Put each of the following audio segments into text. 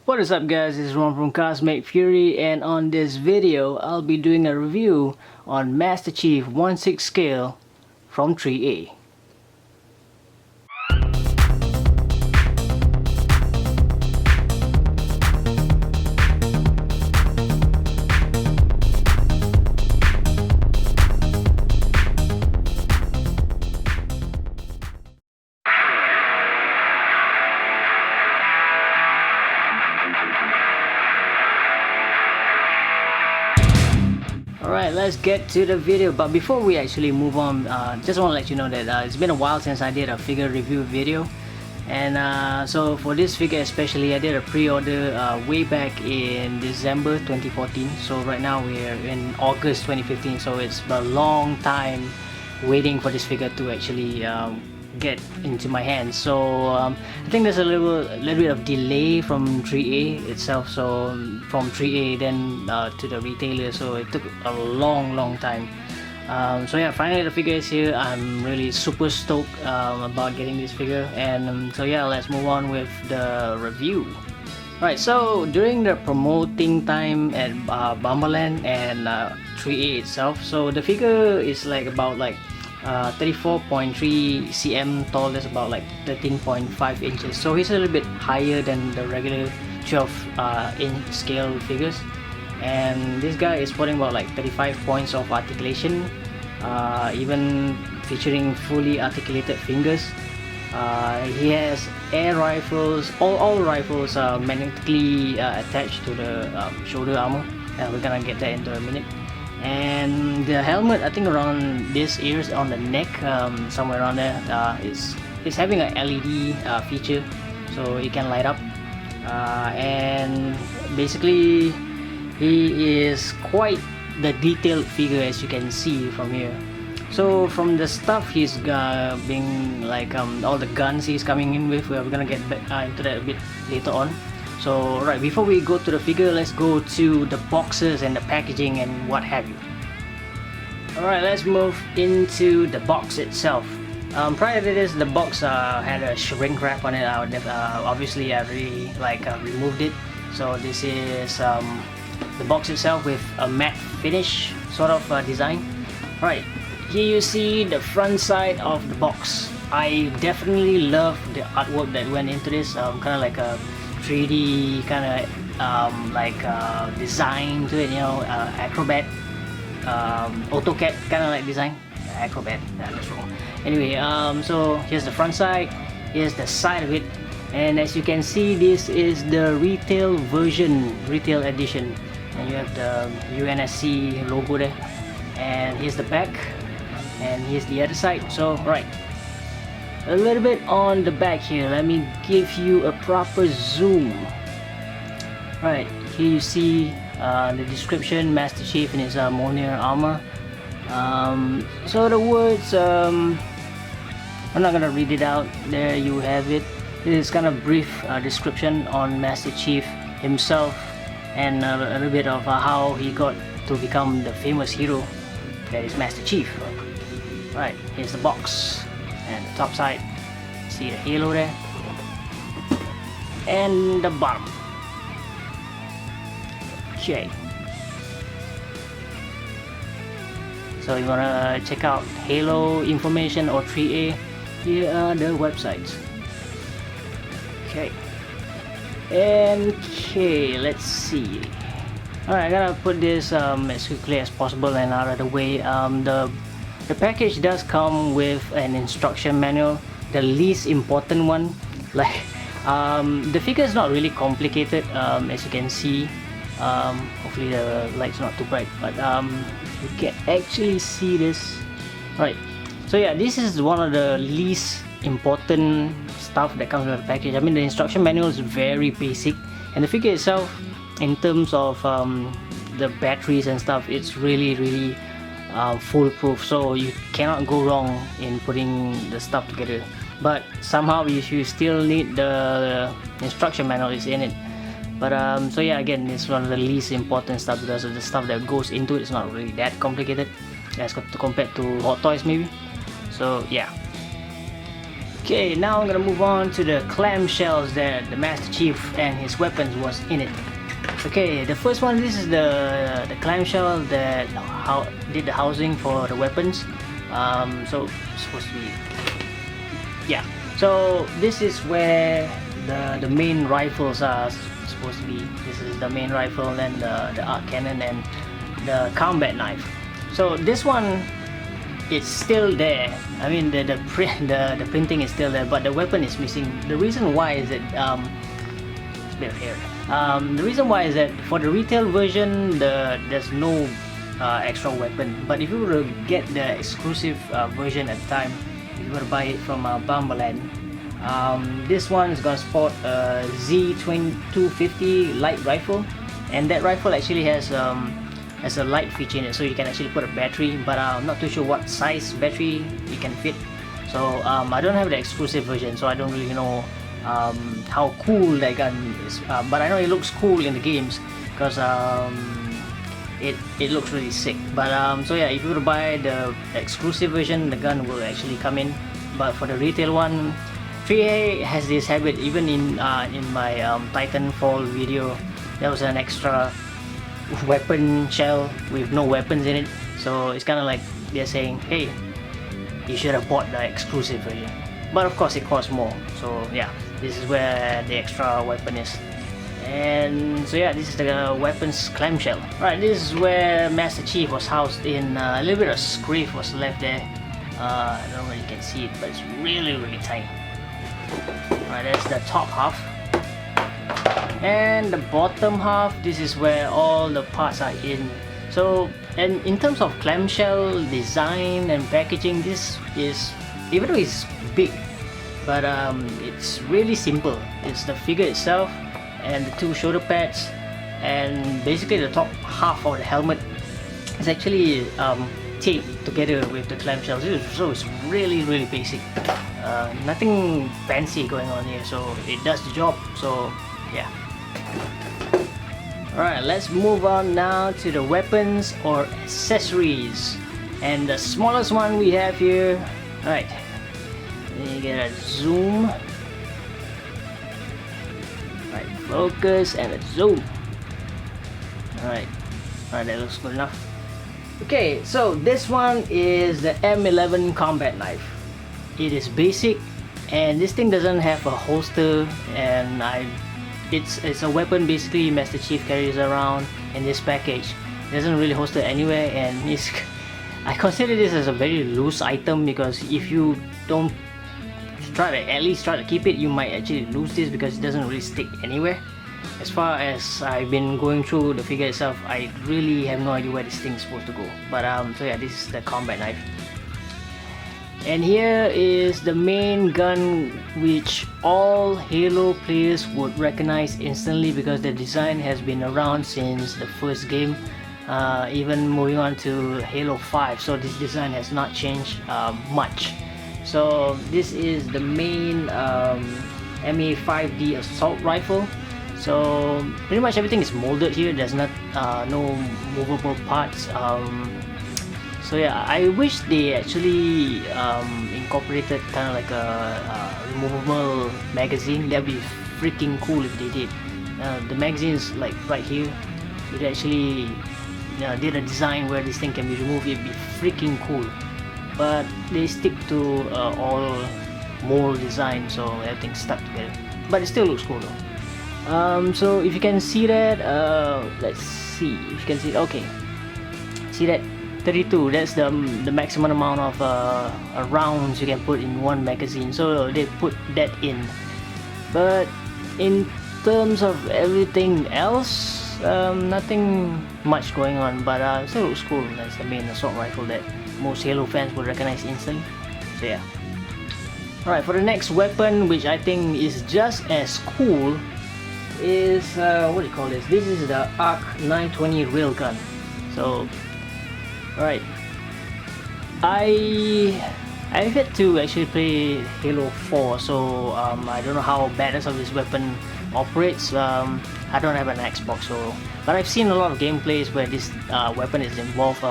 What is up guys, this is Ron from Cosmic Fury, and on this video I'll be doing a review on Master Chief 1/6 scale from ThreeA. Alright, let's get to the video, but before we actually move on, just want to let you know that it's been a while since I did a figure review video, and so for this figure especially I did a pre-order way back in December 2014, so right now we're in August 2015, so it's a long time waiting for this figure to actually get into my hands. So I think there's a little bit of delay from ThreeA itself, so from ThreeA then to the retailer, so it took a long time. So yeah, finally the figure is here. I'm really super stoked about getting this figure, and so yeah, let's move on with the review. Right, so during the promoting time at Bumberland and ThreeA itself, so the figure is like about 34.3 cm tall. That's about like 13.5 inches, so he's a little bit higher than the regular 12 inch scale figures. And this guy is sporting about like 35 points of articulation, even featuring fully articulated fingers. He has air rifles. All rifles are magnetically attached to the shoulder armor, and we're gonna get that into a minute. And the helmet, I think around this ears on the neck, somewhere around there, is having an LED feature, so it can light up. And basically he is quite the detailed figure, as you can see from here. So from the stuff he's being like all the guns he's coming in with, we're gonna get back into that a bit later on. So right, before we go to the figure, let's go to the boxes and the packaging and what have you. Alright, let's move into the box itself. Prior to this, the box had a shrink wrap on it. Obviously I really removed it. So this is the box itself with a matte finish sort of design. Right, here you see the front side of the box. I definitely love the artwork that went into this, kind of like a 3D kind of design to it, you know, Acrobat, AutoCAD kind of like design. Acrobat, that's wrong. Anyway, so here's the front side, here's the side of it, and as you can see, this is the retail version, retail edition, and you have the UNSC logo there. And here's the back, and here's the other side. So right, a little bit on the back here, let me give you a proper zoom. Right, here you see the description, Master Chief in his Mjolnir armor. So the words, I'm not gonna read it out. There you have it. This is kind of brief description on Master Chief himself, and a little bit of how he got to become the famous hero that is Master Chief. Right, here's the box. And the top side, see the halo there, and the bottom. Okay, so you wanna check out Halo information or ThreeA, here are the websites. Okay, let's see. Alright, I gotta put this as quickly as possible and out of the way. The package does come with an instruction manual, the least important one. Like the figure is not really complicated, as you can see. Hopefully the light's not too bright, but you can actually see this. Right, so yeah, this is one of the least important stuff that comes with the package. I mean, the instruction manual is very basic, and the figure itself, in terms of the batteries and stuff, it's really foolproof, so you cannot go wrong in putting the stuff together. But somehow you still need the instruction manual is in it. But so yeah, again, it's one of the least important stuff because of the stuff that goes into it. It's not really that complicated as compared to Hot Toys maybe. So yeah, Okay, now I'm gonna move on to the clamshells that the Master Chief and his weapons was in it. Okay, the first one, this is the clamshell that did the housing for the weapons. So it's supposed to be, yeah. So this is where the main rifles are supposed to be. This is the main rifle, and the arc cannon and the combat knife. So this one, it's still there. I mean the printing is still there, but the weapon is missing. The reason why is that it's a bit of hair. The reason why is that for the retail version, there's no extra weapon. But if you were to get the exclusive version at the time, if you were to buy it from Bambaland, this one is gonna sport a Z250 light rifle, and that rifle actually has a light feature in it, so you can actually put a battery, but I'm not too sure what size battery you can fit. So I don't have the exclusive version, so I don't really know how cool that gun is, but I know it looks cool in the games because it looks really sick. But so yeah, if you were to buy the exclusive version, the gun will actually come in. But for the retail one, ThreeA has this habit. Even in my Titanfall video, there was an extra weapon shell with no weapons in it, so it's kind of like they're saying, hey, you should have bought the exclusive version. But of course it costs more, so yeah, this is where the extra weapon is. And so yeah, this is the weapons clamshell. Right, this is where Master Chief was housed in. A little bit of scrape was left there. I don't know if you can see it, but it's really tiny. Right, that's the top half. And the bottom half, this is where all the parts are in. So, and in terms of clamshell design and packaging, this is, even though it's big, but it's really simple. It's the figure itself and the two shoulder pads, and basically the top half of the helmet is actually taped together with the clamshells. So it's really basic. Nothing fancy going on here, so it does the job. So yeah. Alright, let's move on now to the weapons or accessories. And the smallest one we have here. Alright, let me get a zoom. Right, focus and a zoom. Alright, that looks good enough. Okay, so this one is the M11 combat knife. It is basic, and this thing doesn't have a holster, and it's a weapon basically Master Chief carries around in this package. It doesn't really holster anywhere, and I consider this as a very loose item, because if you don't at least try to keep it, you might actually lose this because it doesn't really stick anywhere. As far as I've been going through the figure itself, I really have no idea where this thing is supposed to go. But so yeah, this is the combat knife. And here is the main gun, which all Halo players would recognize instantly because the design has been around since the first game, even moving on to Halo 5, so this design has not changed much. So this is the main MA5D assault rifle. So pretty much everything is molded here. There's no movable parts. So yeah, I wish they actually incorporated kind of like a removable magazine. That'd be freaking cool if they did. The magazine is like right here. If they actually did a design where this thing can be removed, it'd be freaking cool. But they stick to all mold design, so everything's stuck together. But it still looks cool though. So if you can see that, let's see if you can see. Okay, see that? 32, that's the maximum amount of rounds you can put in one magazine, so they put that in. But in terms of everything else, nothing much going on, but it still looks cool. That's the main assault rifle that most Halo fans will recognize instantly, so yeah. Alright, for the next weapon, which I think is just as cool, is what do you call this? This is the Arc 920 railgun. So alright, I've yet to actually play Halo 4, so I don't know how badass of this weapon operates. I don't have an Xbox, so but I've seen a lot of gameplays where this weapon is involved.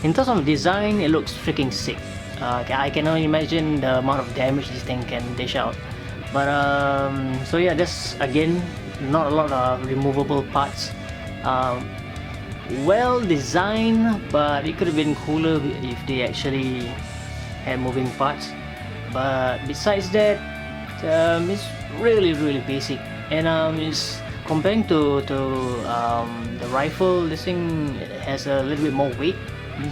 In terms of design, it looks freaking sick. I can only imagine the amount of damage this thing can dish out. But so yeah, this again, not a lot of removable parts. Well designed, but it could have been cooler if they actually had moving parts. But besides that, it's really basic, and it's comparing to the rifle, this thing has a little bit more weight,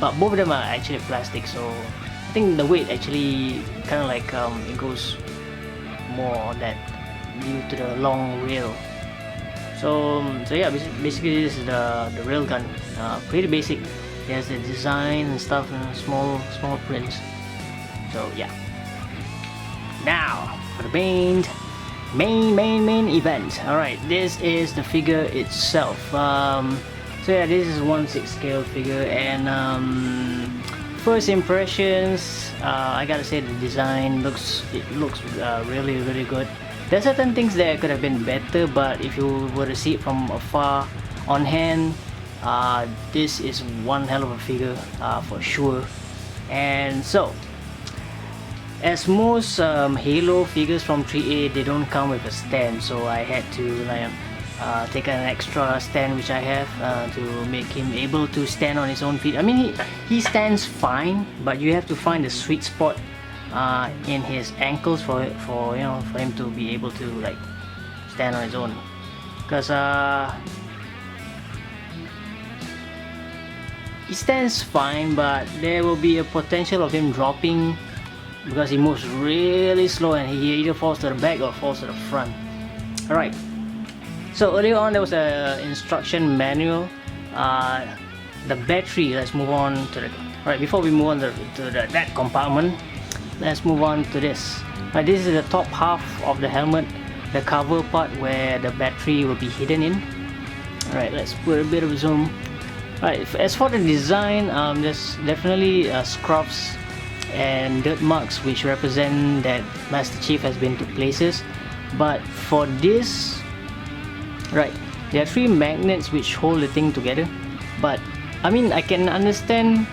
but both of them are actually plastic, so I think the weight actually kind of like it goes more on that due to the long rail. So yeah, basically this is the railgun. Pretty basic. There's the design and stuff and small prints. So yeah. Now for the main event. Alright, this is the figure itself. So yeah, this is 1/6 scale figure, and first impressions, I gotta say the design looks really good. There are certain things that could have been better, but if you were to see it from afar on hand, this is one hell of a figure for sure. And so, as most Halo figures from ThreeA, they don't come with a stand, so I had to take an extra stand which I have to make him able to stand on his own feet. I mean, he stands fine, but you have to find the sweet spot in his ankles for him to be able to like stand on his own, because he stands fine, but there will be a potential of him dropping because he moves really slow, and he either falls to the back or falls to the front. Alright, so earlier on there was a instruction manual. The battery, let's move on to the... Alright, before we move on to that compartment, let's move on to this. Right, this is the top half of the helmet, the cover part where the battery will be hidden in. Alright, let's put a bit of zoom. Right, as for the design, there's definitely scuffs and dirt marks which represent that Master Chief has been to places. But for this, right, there are 3 magnets which hold the thing together. But I mean, I can understand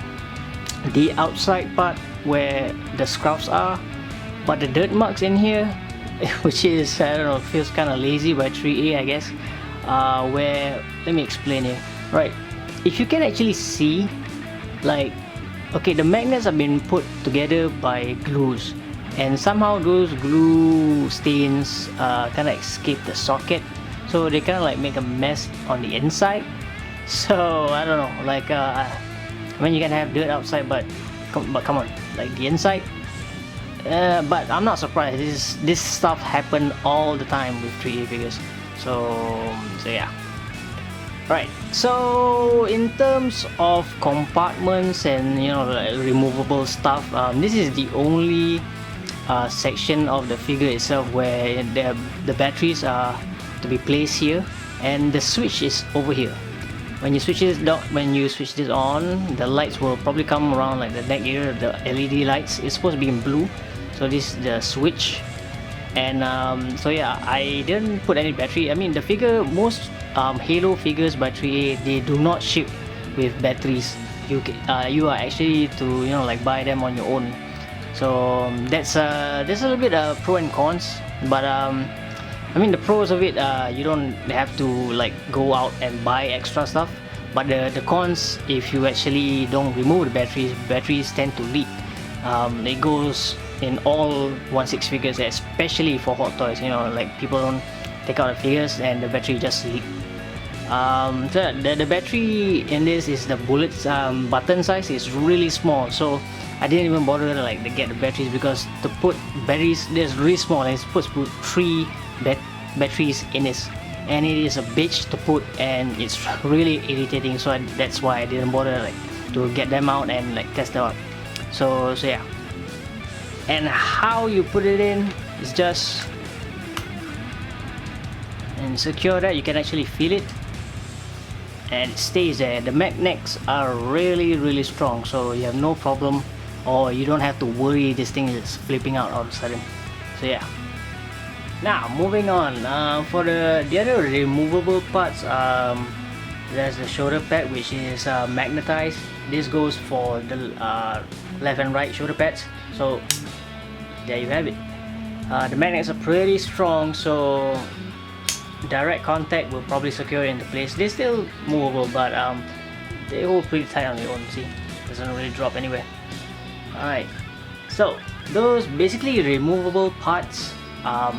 the outside part where the scuffs are, but the dirt marks in here, which is, I don't know, feels kind of lazy by ThreeA, I guess. Where, let me explain here. Right, if you can actually see, like, okay, the magnets have been put together by glues, and somehow those glue stains kind of escape the socket, so they kind of like make a mess on the inside. So I don't know, like I mean, you can have dirt outside, but come on, like the inside. But I'm not surprised. This stuff happen all the time with ThreeA figures. So yeah. Right, so in terms of compartments and like removable stuff, this is the only section of the figure itself where the batteries are to be placed here, and the switch is over here. When you switch this on, the lights will probably come around like the neck area. The LED lights, it's supposed to be in blue, so this is the switch. And so yeah, I didn't put any battery. I mean, the figure, most Halo figures by ThreeA, they do not ship with batteries. You are actually to like buy them on your own. So there's a little bit pro and cons, but I mean, the pros of it, you don't have to like go out and buy extra stuff. But the cons, if you actually don't remove the batteries tend to leak. It goes in all 1/6 figures, especially for Hot Toys. Like people don't take out the figures and the battery just leak. So the battery in this is the bullets button size is really small, so I didn't even bother to like to get the batteries, because to put batteries, there's really small, and it's supposed to put 3 batteries in this, and it is a bitch to put, and it's really irritating. So that's why I didn't bother like to get them out and like test them out. So yeah. And how you put it in is just and secure that. You can actually feel it, and it stays there. The magnets are really strong, so you have no problem, or you don't have to worry this thing is flipping out all of a sudden. So yeah. Now moving on, for the other removable parts, There's the shoulder pad, which is magnetized. This goes for the left and right shoulder pads. So there you have it. The magnets are pretty strong, so direct contact will probably secure it into place. They're still movable, but they hold pretty tight on their own. See, doesn't really drop anywhere. Alright, so those basically removable parts are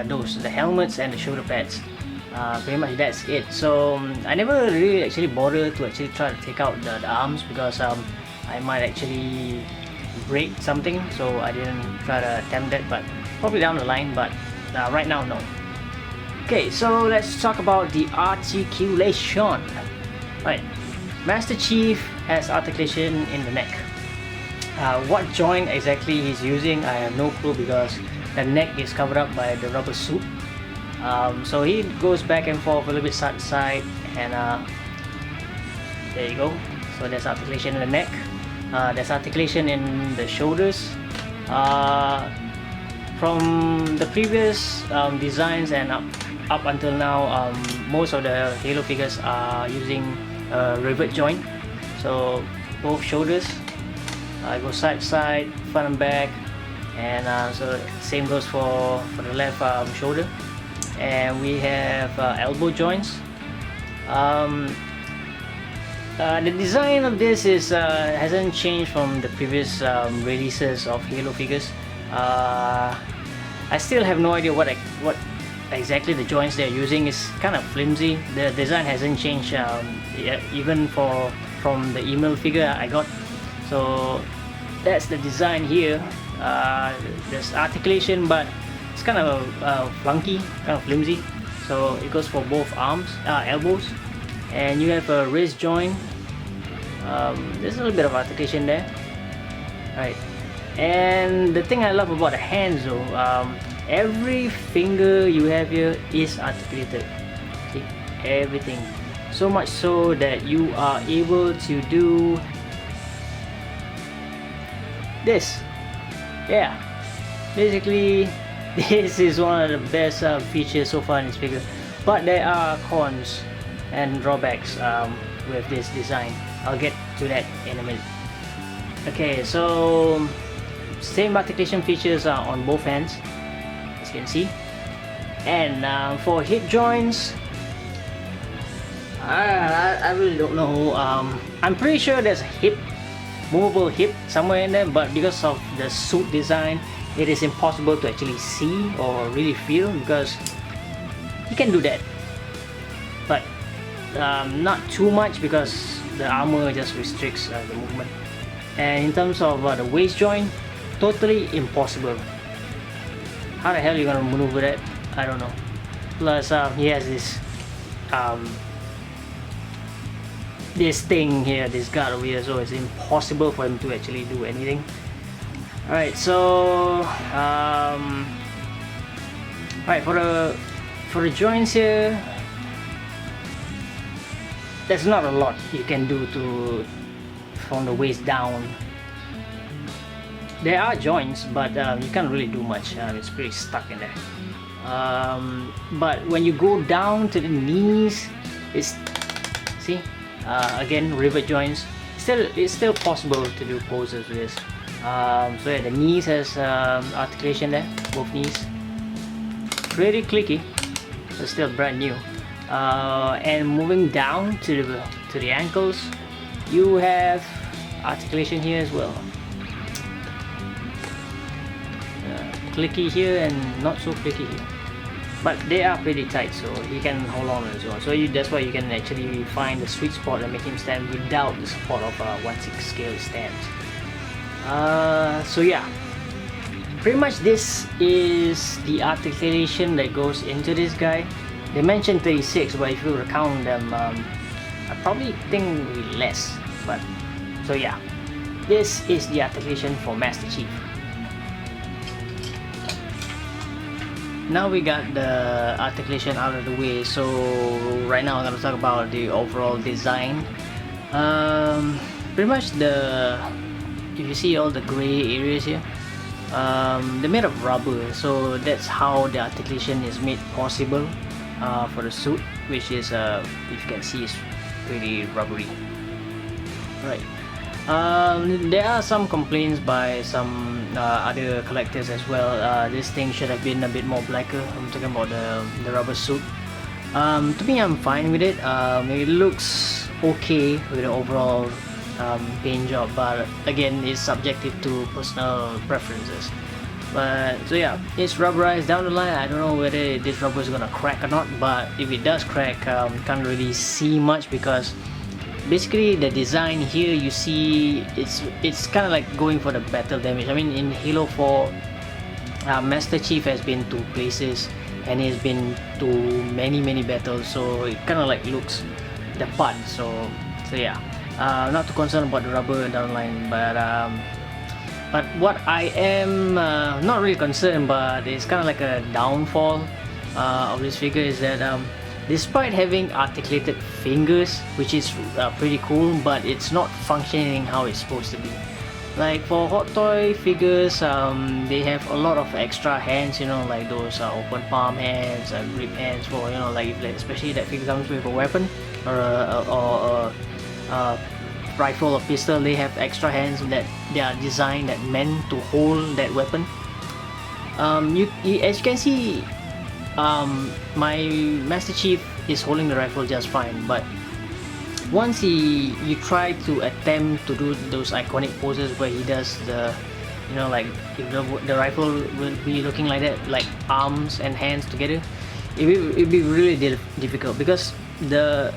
those, the helmets and the shoulder pads. Pretty much that's it. So I never really actually bothered to actually try to take out the arms, because I might actually break something, so I didn't try to attempt that, but probably down the line, but right now no. Okay, so let's talk about the articulation. Right, Master Chief has articulation in the neck. What joint exactly he's using, I have no clue, because the neck is covered up by the rubber suit. So he goes back and forth a little bit side to side, and there you go. So there's articulation in the neck. There's articulation in the shoulders. From the previous designs and up until now, most of the Halo figures are using a rivet joint. So both shoulders go side to side, front and back, and so same goes for the left shoulder. And we have elbow joints. The design of this is hasn't changed from the previous releases of Halo figures. I still have no idea what exactly the joints they're using. Is kind of flimsy. The design hasn't changed even from the email figure I got. So that's the design here. There's articulation, but it's kind of funky, kind of flimsy. So it goes for both arms, elbows, and you have a wrist joint. There's a little bit of articulation there, right? And the thing I love about the hands, though, every finger you have here is articulated. See, everything. So much so that you are able to do this. Yeah, basically this is one of the best features so far in this figure, but there are cons and drawbacks with this design. I'll get to that in a minute. Okay, so same articulation features are on both hands, as you can see. And for hip joints, I really don't know. I'm pretty sure there's a movable hip somewhere in there, but because of the suit design, it is impossible to actually see or really feel, because you can do that, but not too much, because the armor just restricts the movement. And in terms of the waist joint, totally impossible. How the hell are you gonna maneuver that? I don't know. Plus he has this thing here, this guard over here, so it's impossible for him to actually do anything. Alright, so alright, for the joints here, there's not a lot you can do from the waist down. There are joints, but you can't really do much. It's pretty stuck in there. But when you go down to the knees, it's again, rivet joints. It's still possible to do poses with this. So yeah, the knees has articulation there, both knees. Pretty clicky, but still brand new. And moving down to the ankles, you have articulation here as well. Clicky here and not so clicky here, but they are pretty tight, so he can hold on as well. So that's why you can actually find the sweet spot and make him stand without the support of 1/6 scale stands. So yeah, pretty much this is the articulation that goes into this guy. They mentioned 36, but if you count them, I probably think less. But so yeah, this is the articulation for Master Chief. Now we got the articulation out of the way, so right now I'm going to talk about the overall design. Pretty much if you see all the gray areas here, they're made of rubber, so that's how the articulation is made possible. for the suit, which is if you can see, is pretty rubbery. Right. There are some complaints by some other collectors as well. This thing should have been a bit more blacker. I'm talking about the rubber suit. To me, I'm fine with it. It looks okay with the overall paint job, but again, it's subjective to personal preferences. But so yeah, it's rubberized. Down the line, I don't know whether this rubber is gonna crack or not, but if it does crack, can't really see much, because basically the design here, you see it's kind of like going for the battle damage. I mean, in Halo 4, Master Chief has been to places and he's been to many battles, so it kind of like looks the part. So yeah, not too concerned about the rubber down the line, but what I am not really concerned, but it's kind of like a downfall of this figure, is that despite having articulated fingers, which is pretty cool, but it's not functioning how it's supposed to be. Like for Hot Toy figures, they have a lot of extra hands, you know, like those open palm hands and grip hands for, you know, like especially that figure comes with a weapon or a rifle or pistol. They have extra hands that they are designed that meant to hold that weapon. As you can see, my Master Chief is holding the rifle just fine, but once you try to attempt to do those iconic poses where he does the, you know, like if the rifle will be looking like that, like arms and hands together, it'd be really difficult, because the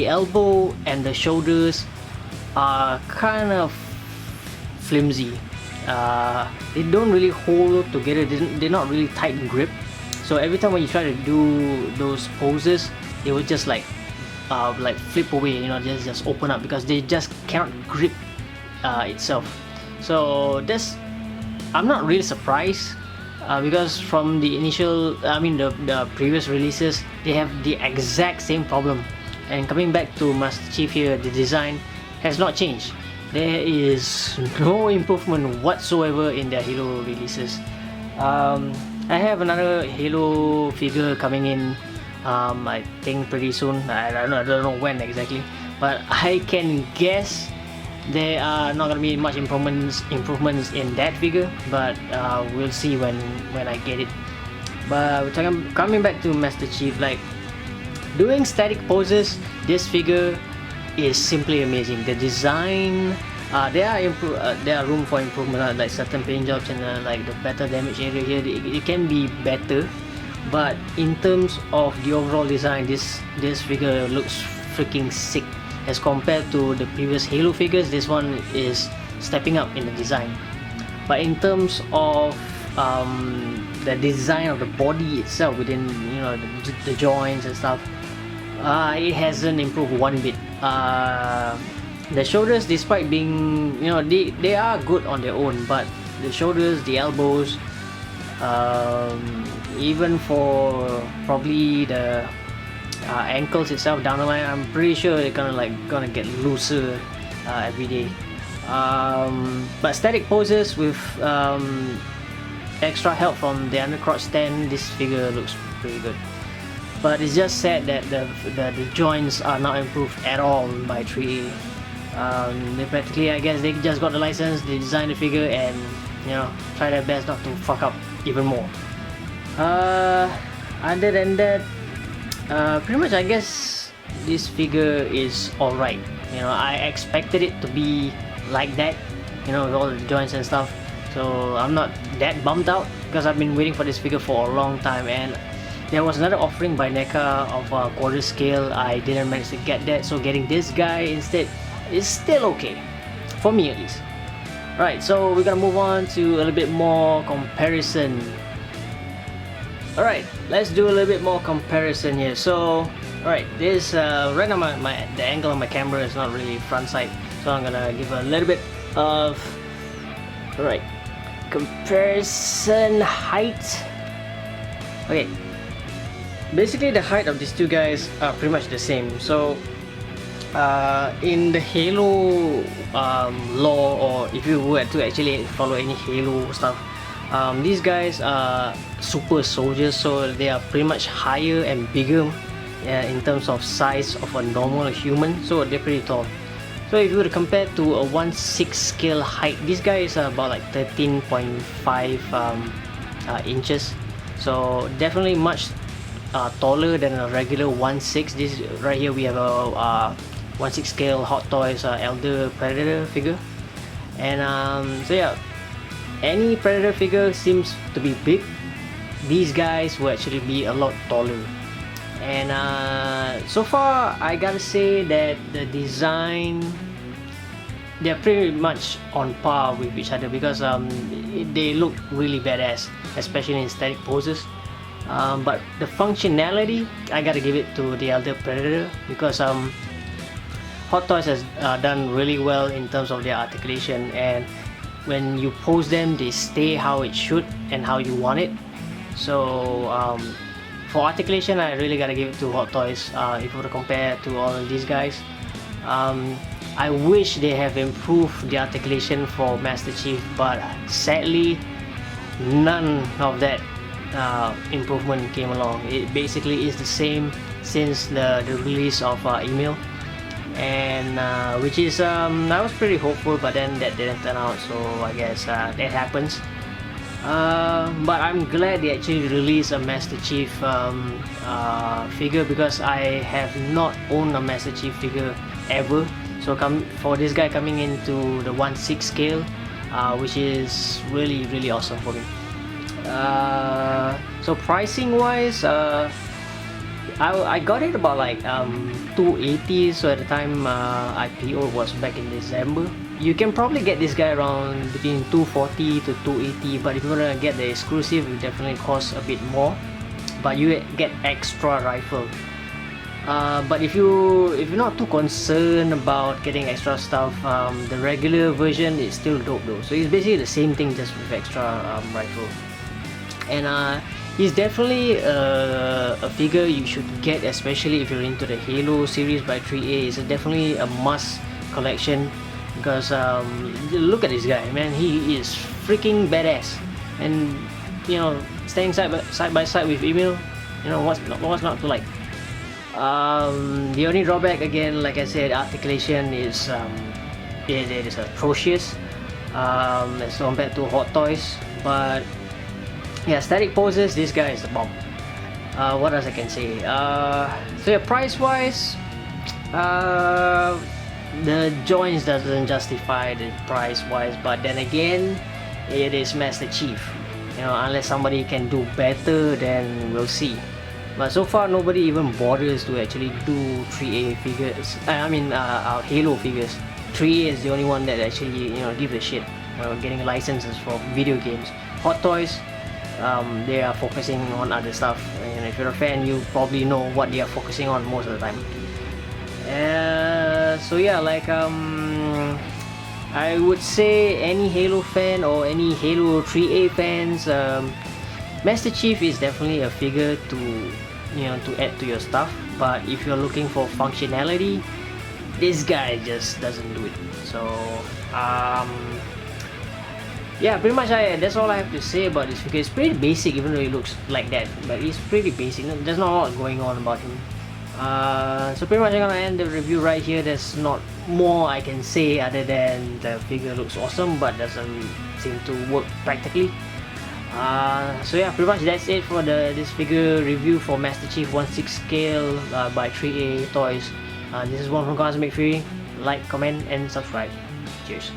elbow and the shoulders are kind of flimsy. They don't really hold together. They're not really tight in grip. So every time when you try to do those poses, they would just like flip away, you know, just open up, because they just cannot grip itself. So that's, I'm not really surprised, because from the initial, I mean the previous releases, they have the exact same problem. And coming back to Master Chief here, the design has not changed. There is no improvement whatsoever in their Halo releases. I have another Halo figure coming in, I think pretty soon. I don't know when exactly, but I can guess there are not gonna be much improvements in that figure, but we'll see when I get it. But coming back to Master Chief, like doing static poses, this figure is simply amazing. The design, there are room for improvement, like certain paint jobs and like the battle damage area here, it can be better. But in terms of the overall design, this figure looks freaking sick. As compared to the previous Halo figures, this one is stepping up in the design. But in terms of the design of the body itself, within, you know, the joints and stuff, it hasn't improved one bit. The shoulders, despite being, you know, they are good on their own, but the shoulders, the elbows, even for probably the ankles itself down the line, I'm pretty sure they're gonna get looser every day. But static poses with extra help from the undercrotch stand, this figure looks pretty good. But it's just sad that the joints are not improved at all by ThreeA. They practically, I guess, they just got the license, they designed the figure, and, you know, try their best not to fuck up even more. Other than that, pretty much I guess this figure is alright. You know, I expected it to be like that, you know, with all the joints and stuff. So I'm not that bummed out, because I've been waiting for this figure for a long time, and there was another offering by NECA of a quarter scale. I didn't manage to get that, so getting this guy instead is still okay, for me at least. Right, so we're gonna move on to a little bit more comparison. Alright, let's do a little bit more comparison here. So, alright, this right now the angle of my camera is not really front side, so I'm gonna give a little bit of, alright, comparison height. Okay, basically the height of these two guys are pretty much the same. So in the Halo lore, or if you were to actually follow any Halo stuff, These guys are super soldiers, so they are pretty much higher and bigger in terms of size of a normal human, so they're pretty tall. So if you were to compare to a 1/6 scale height, this guy is about like 13.5 inches, so definitely much taller than a regular 1/6. This right here we have a 1/6 scale Hot Toys Elder Predator figure, and so yeah, any Predator figure seems to be big. These guys will actually be a lot taller. And so far I gotta say that the design, they're pretty much on par with each other, because they look really badass, especially in static poses. But the functionality, I gotta give it to the Elder Predator, because Hot Toys has done really well in terms of their articulation, and when you pose them, they stay how it should and how you want it. So for articulation, I really gotta give it to Hot Toys. If you were to compare to all of these guys, I wish they have improved the articulation for Master Chief, but sadly none of that improvement came along. It basically is the same since the release of Email, and which is I was pretty hopeful, but then that didn't turn out, so I guess that happens. But I'm glad they actually released a Master Chief figure, because I have not owned a Master Chief figure ever. So for this guy coming into the 1/6 scale, which is really awesome for me. So pricing wise, I got it about like 280. So at the time IPO was back in December. You can probably get this guy around between 240 to 280, but if you want to get the exclusive, it definitely costs a bit more, but you get extra rifle. But if you're not too concerned about getting extra stuff, the regular version is still dope though. So it's basically the same thing, just with extra rifle. And he's definitely a figure you should get, especially if you're into the Halo series by 3A. It's definitely a must collection, because look at this guy, man. He is freaking badass, and you know, staying side by side with Email, you know, what's not to like. The only drawback, again, like I said, articulation is it is atrocious as compared to Hot Toys. But yeah, static poses, this guy is the bomb. What else I can say? So yeah, price wise, the joints doesn't justify the price wise, but then again, it is Master Chief. You know, unless somebody can do better, then we'll see. But so far, nobody even bothers to actually do 3A figures. Halo figures. 3A is the only one that actually, you know, give a shit. Getting licenses for video games. Hot Toys, they are focusing on other stuff. And if you're a fan, you probably know what they are focusing on most of the time. So yeah, like I would say any Halo fan or any Halo 3A fans, Master Chief is definitely a figure to, you know, to add to your stuff. But if you're looking for functionality, this guy just doesn't do it. So yeah, pretty much that's all I have to say about this figure. It's pretty basic, even though it looks like that, but it's pretty basic. There's not a lot going on about him. So pretty much I'm gonna end the review right here. There's not more I can say other than the figure looks awesome, but doesn't seem to work practically. So yeah, pretty much that's it for this figure review for Master Chief 1/6 scale by 3A Toys. This is one from Cosmic Fury. Like, comment, and subscribe. Cheers.